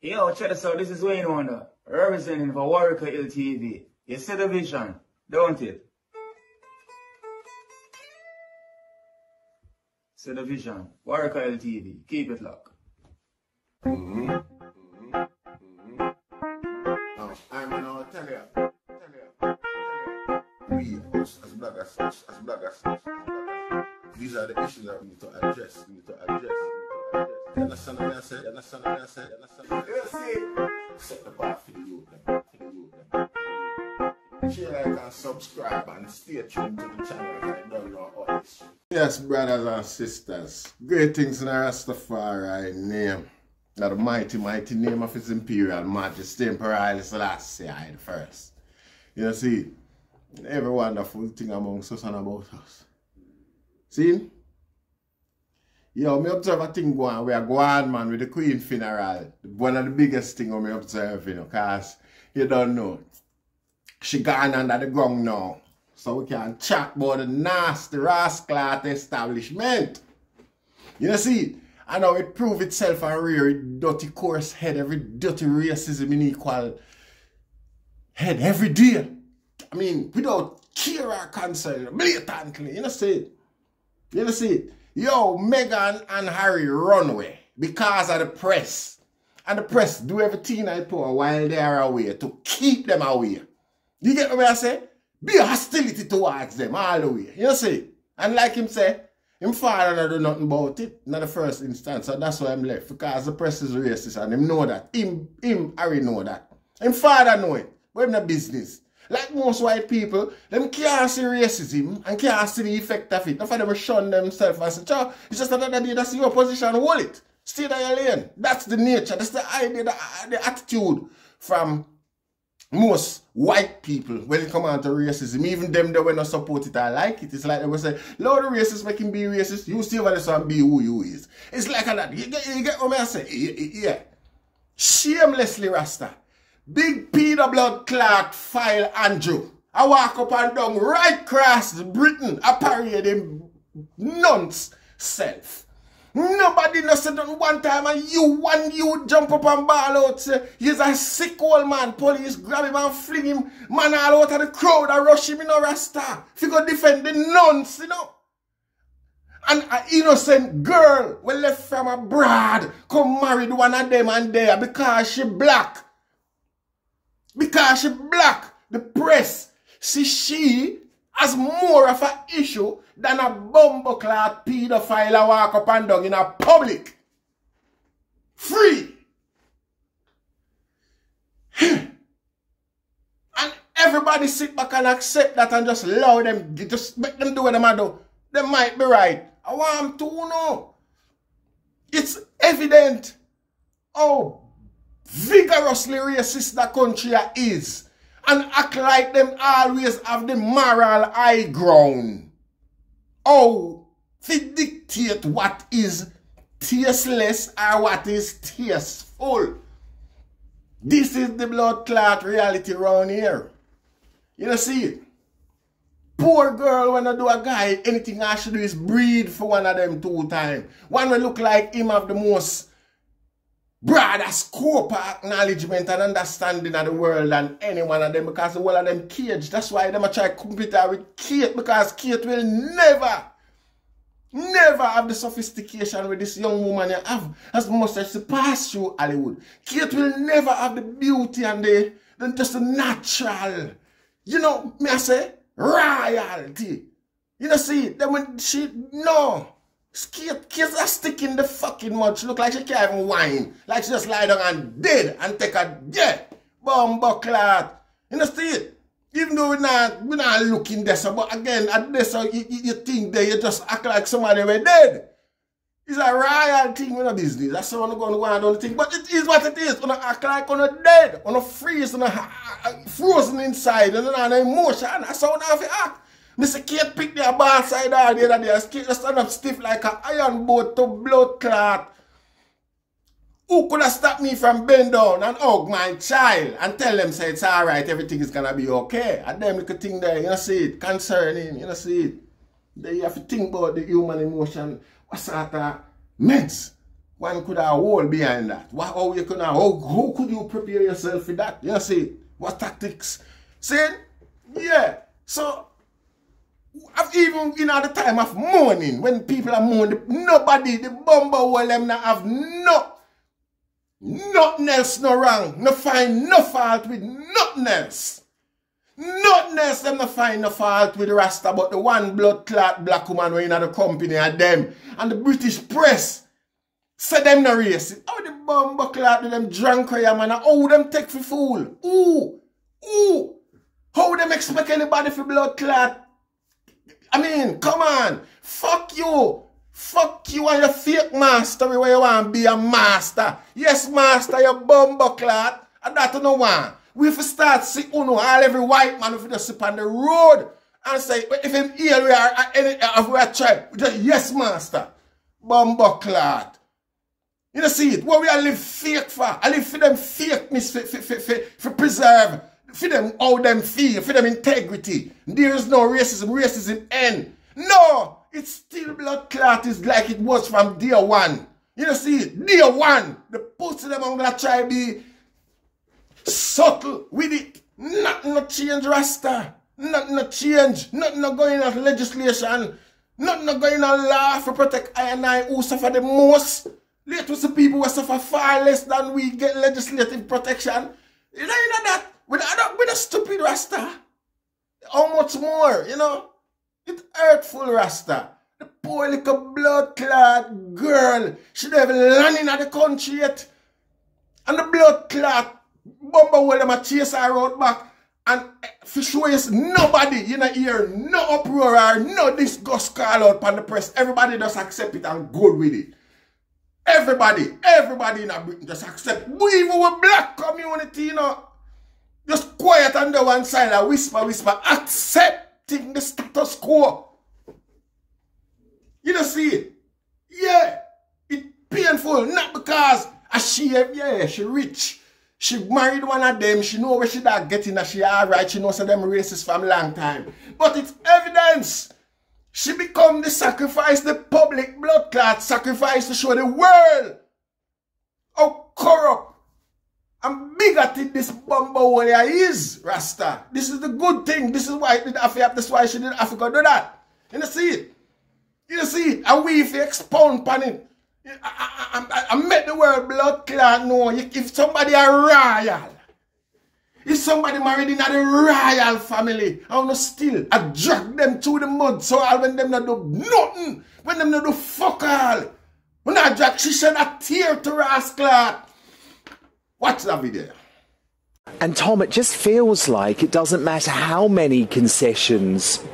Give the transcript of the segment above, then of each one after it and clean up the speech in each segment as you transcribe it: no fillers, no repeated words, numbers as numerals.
Yo, check this out. This is Wayne Wonder, representing for Warieka LTV. You see the vision, don't it? See the vision. Warieka LTV. Keep it locked. I'm gonna tell you. We, us as bloggers, these are the issues that we need to address. You understand what I say? You see? Set the bar for the youth. Share, like, and subscribe, and stay tuned to the channel. I don't know all this. Yes, brothers and sisters, great things in the Rastafari name. Now the mighty name of His Imperial Majesty Emperor Selassie I the First. You see, every wonderful thing amongst us and about us. See? Yo, me observe a thing going, we are going, man, with the Queen funeral. One of the biggest things I observe, you know, because you don't know. She gone under the ground now. So we can chat about the nasty rascal establishment. You know, see? I know it prove itself and rear it dirty coarse head, every dirty racism unequal head every day. I mean, without care or concern, blatantly, you know see it? You know see it? Yo, Meghan and Harry run away because of the press. And the press do everything I pour while they are away to keep them away. You get what I say? Be a hostility towards them all the way. You see? And like him say, him father don't do nothing about it, not the first instance, so that's why I'm left. Because the press is racist and him know that. Him Harry know that. Him father know it, but him no business. Like most white people, them can't see racism and can't see the effect of it. Not for them shun themselves and say, "Chow, it's just another day that's your position, hold it. Stay there your lane." That's the nature, that's the idea, the attitude from most white people when it comes to racism. Even them that when not support it or like it. It's like they will say, "Lord, the racist make him be racist. You stay over this and be who you is." It's like that. You get what I say? Yeah. Shamelessly Rasta. Big Peter blood clot file Andrew. I walk up and down right across Britain. I parade him nonce self. Nobody no said that one time and you jump up and ball out say he's a sick old man. Police grab him and fling him man all out of the crowd and rush him in a Rasta. If you go defend the nuns, you know. And an innocent girl we left from abroad come married one of them and there because she black. Because she black, the press see she has more of an issue than a bumbleclad pedophile a walk up and down in a public. Free. And everybody sit back and accept that and just allow them, just make them do what they do. They might be right. I want them to know. It's evident. Oh, vigorously racist the country is and act like them always have the moral high ground. Oh, they dictate what is tasteless or what is tasteful. This is the blood clot reality around here. You know, see it? Poor girl when I do a guy, anything I should do is breed for one of them 2 times. One will look like him have the most broader scope of acknowledgement and understanding of the world than any one of them because the whole of them caged. That's why them try to compete with Kate because Kate will never have the sophistication with this young woman you have as much as she pass through Hollywood. Kate will never have the beauty and the just the natural, you know, me I say, royalty. You know, see, then when she, no. Kids are sticking the fucking mud. She look like she can't even whine. Like she just lie down and dead and take a bumbleclad. You know, see it? Even though we're not looking there, so, but again, at this, so you think that you just act like somebody were dead. It's a royal thing with a business. That's how I'm going to go and do the thing. But it is what it is. You act like you're dead. You freeze, frozen inside. You know, no emotion. That's how you have to act. Mr. Kate picked their ball side all the other day. Kate just stand up stiff like an iron boat to blood clot. Who could have stopped me from bend down and hug my child and tell them say it's alright, everything is gonna be okay? And them little thing there, you know see it, concerning, you know see it. Then you have to think about the human emotion, what sort of meds one could have hold behind that. How you could how could you prepare yourself for that? You see, what tactics? See? Yeah. So even in the time of mourning, when people are mourning, nobody, the bumble will them not have nothing else no wrong. No find no fault with nothing else. Nothing else them no find no fault with the Rasta but the one blood clot black woman who in the company and them. And the British press say them no racist. How the bumble clot with them drunk man, how them take for fool? Ooh. How them expect anybody for blood clot? I mean, come on. Fuck you. Fuck you and your fake master where you want to be a master. Yes, master, you bumble clot. And that no one. We have to start see all every white man if you just sit on the road and say, if him here we are if we are tribe, we just yes, master. Bumble clot. You know see it? What we are live fake for? I live for them fakeness for preserve. For them how them feel, for them integrity. There is no racism. Racism end. No, it's still blood clot is like it was from day one. You know see it? Day one. The pussy them I'm gonna try be subtle with it. Nothing no change Rasta. Nothing no change. Nothing no going on legislation. Nothing no going on law for protect I and I who suffer the most. Let us the people who suffer far less than we get legislative protection. You know that. With a stupid Rasta. How much more, you know? It's hurtful Rasta. The poor little blood clot girl. She never landed in the country yet. And the blood clot bumper will them a chase her out back. And for sure is nobody you know hear no uproar or no disgust call out on the press. Everybody just accept it and go with it. Everybody in Britain just accept. We even with black community, you know. Just quiet on the one side and whisper, accepting the status quo. You don't see it? Yeah. It's painful. Not because she rich. She married one of them. She know where she that getting that she alright. She knows them racist from a long time. But it's evidence. She become the sacrifice, the public blood clot sacrifice to show the world how corrupt and bigoted this bumble is, Rasta. This is the good thing. This is why it did Africa. That's why she did Africa do that. You know see it? You know see it? And we if you expound upon it. I make the word blood clot know. If somebody a royal, if somebody married in a royal family, I wanna still I drag them through the mud so all when them not do nothing, when them not do fuck all. When I drag she shed a tear to rascal. Watch that video. And Tom, it just feels like it doesn't matter how many concessions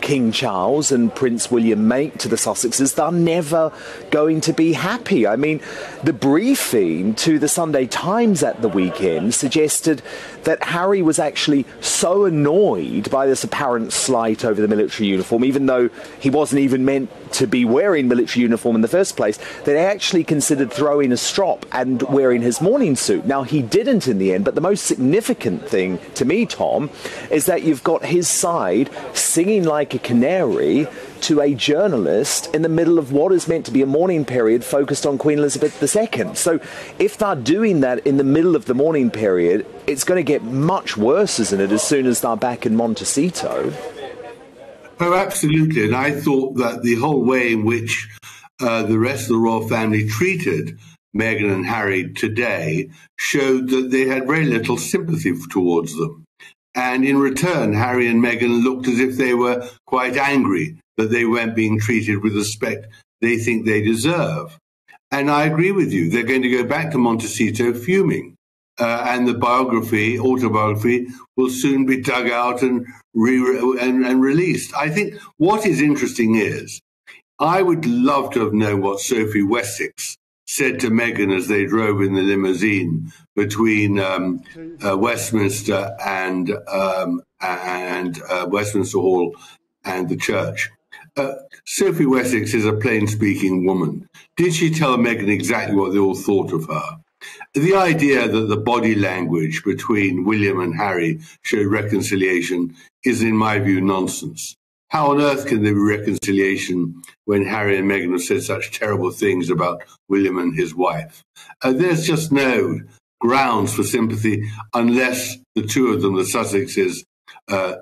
King Charles and Prince William make to the Sussexes, they're never going to be happy. I mean, the briefing to the Sunday Times at the weekend suggested that Harry was actually so annoyed by this apparent slight over the military uniform, even though he wasn't even meant to be wearing military uniform in the first place, that he actually considered throwing a strop and wearing his morning suit. Now, he didn't in the end, but the most significant thing to me, Tom, is that you've got his side singing like a canary to a journalist in the middle of what is meant to be a mourning period focused on Queen Elizabeth II. So if they're doing that in the middle of the mourning period, it's going to get much worse, isn't it, as soon as they're back in Montecito? Oh, absolutely. And I thought that the whole way in which the rest of the royal family treated Meghan and Harry today showed that they had very little sympathy towards them. And in return, Harry and Meghan looked as if they were quite angry that they weren't being treated with the respect they think they deserve. And I agree with you. They're going to go back to Montecito fuming. And the autobiography, will soon be dug out and released. I think what is interesting is, I would love to have known what Sophie Wessex said to Meghan as they drove in the limousine between Westminster and Westminster Hall and the church. Sophie Wessex is a plain-speaking woman. Did she tell Meghan exactly what they all thought of her? The idea that the body language between William and Harry showed reconciliation is, in my view, nonsense. How on earth can there be reconciliation when Harry and Meghan have said such terrible things about William and his wife? There's just no grounds for sympathy unless the two of them, the Sussexes,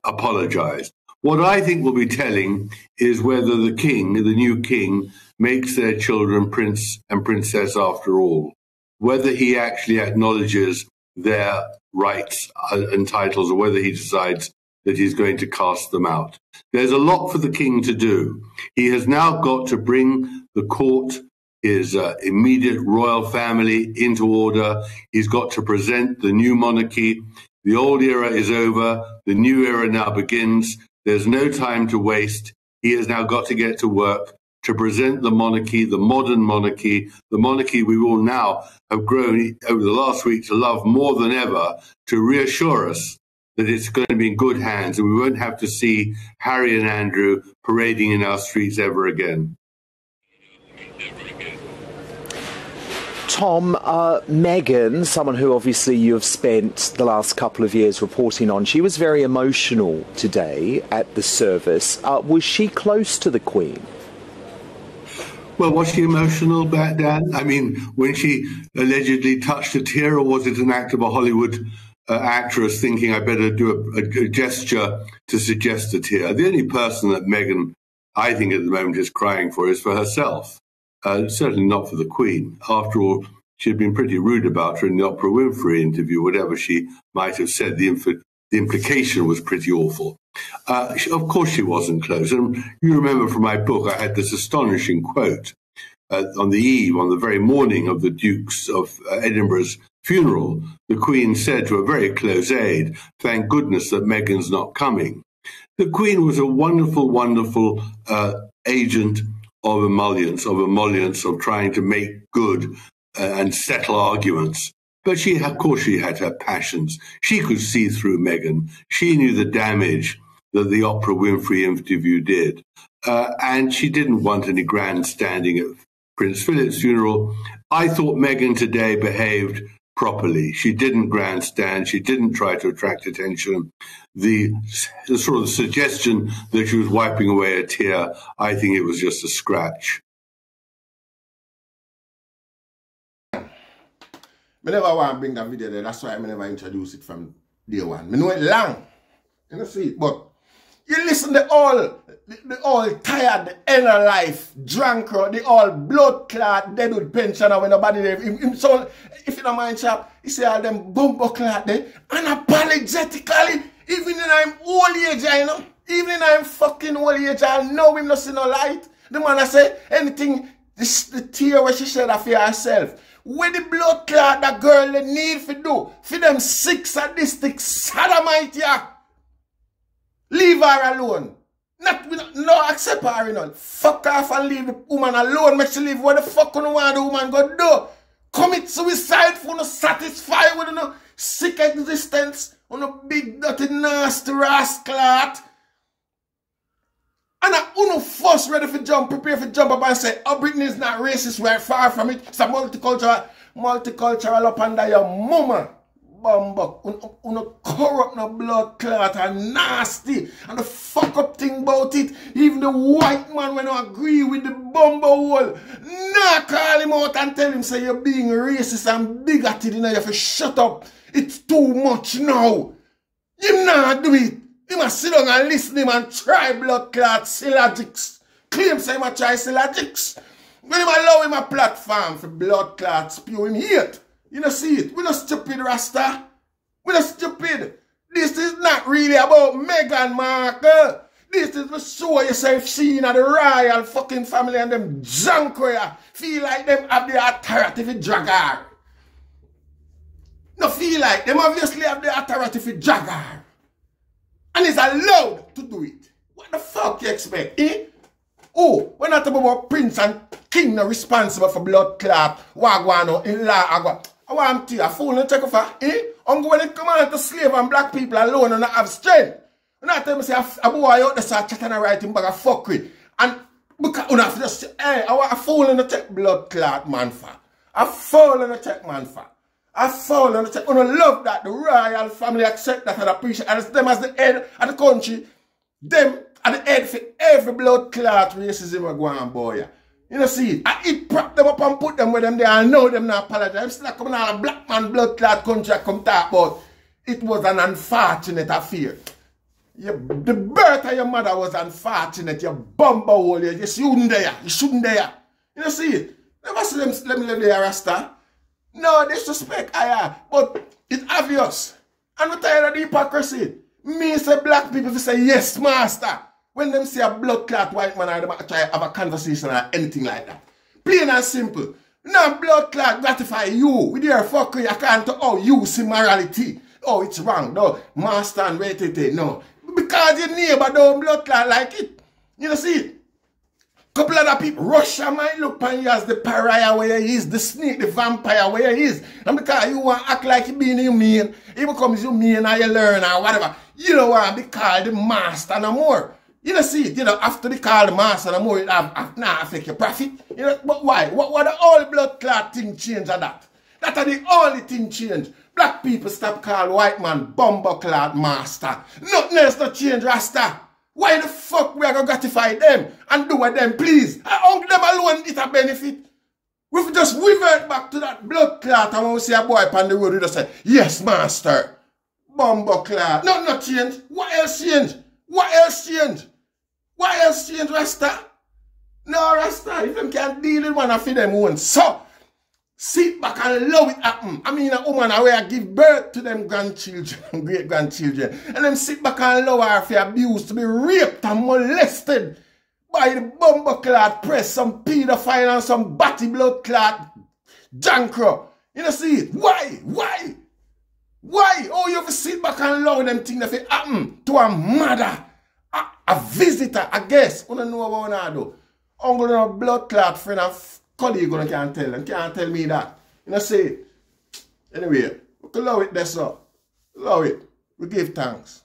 apologise. What I think will be telling is whether the king, the new king, makes their children prince and princess after all, whether he actually acknowledges their rights and titles, or whether he decides that he's going to cast them out. There's a lot for the king to do. He has now got to bring the court, his immediate royal family, into order. He's got to present the new monarchy. The old era is over. The new era now begins. There's no time to waste. He has now got to get to work to present the monarchy, the modern monarchy, the monarchy we all now have grown over the last week to love more than ever, to reassure us that it's going to be in good hands and we won't have to see Harry and Andrew parading in our streets ever again. Tom, Meghan, someone who obviously you have spent the last couple of years reporting on, she was very emotional today at the service. Was she close to the Queen? Well, was she emotional back then? I mean, when she allegedly touched a tear, or was it an act of a Hollywood actress thinking I better do a gesture to suggest a tear? The only person that Meghan, I think at the moment, is crying for is for herself. Certainly not for the Queen. After all, she had been pretty rude about her in the Oprah Winfrey interview. Whatever she might have said, the implication was pretty awful. Of course she wasn't close. And you remember from my book, I had this astonishing quote on the very morning of the Duke's of Edinburgh's funeral. The Queen said to a very close aide, "Thank goodness that Meghan's not coming." The Queen was a wonderful, wonderful agent of emollients, of trying to make good and settle arguments. But of course she had her passions. She could see through Meghan. She knew the damage that the Oprah Winfrey interview did. And she didn't want any grandstanding at Prince Philip's funeral. I thought Meghan today behaved properly. She didn't grandstand. She didn't try to attract attention. The sort of suggestion that she was wiping away a tear, I think it was just a scratch. I never want to bring that video there. That's why I never introduce it from day one. I know it long. You know, see it, but you listen to the all tired, the end of life, drunk, the all blood clot, dead with pensioner when nobody there. So, if you don't mind, chap, he say all them bumper clot there, unapologetically, even in I'm old age, you know, even in I'm fucking old age, I know him not see no light. The man I say, anything, the tear where she shed for herself. Where the blood clot that girl they need for do, for them sick, sadistic, sodomite, yeah. Leave her alone. No accept her, you know. Fuck off and leave the woman alone. Make she live what the fuck you want the woman go do. Commit suicide for no satisfy with no sick existence. On a big dirty nasty rascal. And I uno first ready for jump, prepare for jump up and say, oh, Britain is not racist, we're far from it. It's a multicultural up under your mama. Bumbuck, uno corrupt no blood clot and nasty. And the fuck up thing about it, even the white man when I agree with the bumbo hole, nah call him out and tell him say you're being racist and bigoted, you know, you have to shut up. It's too much now. You nah do it. You must sit down and listen to him and try blood clot syllogics. Claim say him a try syllogics. When him allow him a platform for blood clot spew him hate. You don't see it. We're not stupid, Rasta. We're not stupid. This is not really about Meghan Markle. This is to show yourself seen at the royal fucking family and them junk where you feel like them have the authority for drag her. No feel like them obviously have the authority for drag her. And is allowed to do it. What the fuck you expect, eh? Oh, we're not talking about prince and king not responsible for blood clot, wagwano, in law, agwa. I want to a fool and check off, eh? I'm going to come out to slave and black people alone and not have strength. And I tell me say a boy out there start chatting and writing bag of fuckery. And because you have to just say, hey, I want a fool and check blood clot man for. A fool and check man for. A fool and check. I love that the royal family accept that and appreciate and them as the head of the country. Them at the head for every blood clot racism are going on, boy. You know, see it? It prop them up and put them with them there. I know them not apologize. I'm still coming out of a black man blood clot country come talk about. It was an unfortunate affair. The birth of your mother was unfortunate. You bumble, you shouldn't there. You shouldn't there. You know, see it? Never see them let me live there, Rasta. No disrespect, but it's obvious. I'm not tired of the hypocrisy. Me say black people say yes, master. When them see a blood clot white man, I try to have a conversation or anything like that. Plain and simple. No blood clot gratify you. With your fucker, you can't oh you see morality. Oh, it's wrong. No, master and wait it. No. Because your neighbor don't blood clot like it. You know, see it? Couple other people, Russia might look upon you as the pariah where he is, the snake, the vampire where he is. And because you want to act like you being human, he becomes human and you learn or whatever. You don't want to be called the master no more. You know, see it, you know, after they call the master no more, it have not affect your profit. You know, but why? What the all blood clot thing change of that? That are the only thing change. Black people stop call white man bumbo clot master. Nothing else not change, Rasta. Why the fuck we are going to gratify them and do with them, please? Only them alone it a benefit. We just revert back to that blood clot and when we see a boy upon the road, we just say, yes, master. Bumbo clot. Nothing not change. What else change? What else change? What else change, Rasta? No, Rasta, if them can't deal with one of them own. So, sit back and allow it happen. I mean, a woman where give birth to them grandchildren, great-grandchildren, and them sit back and allow her for abuse, to be raped and molested by the bumbo clot press, some pedophile and some batty blood clot jankro. You know, see it? Why? Why? Why? Oh, you have to sit back and allow them things that happen to a mother, a visitor, a guest. You don't know what I do. Uncle no blood clot friend and colleague can't tell them. Can't tell me that. You know, say it. Anyway, we can allow it there, so. Allow it. We give thanks.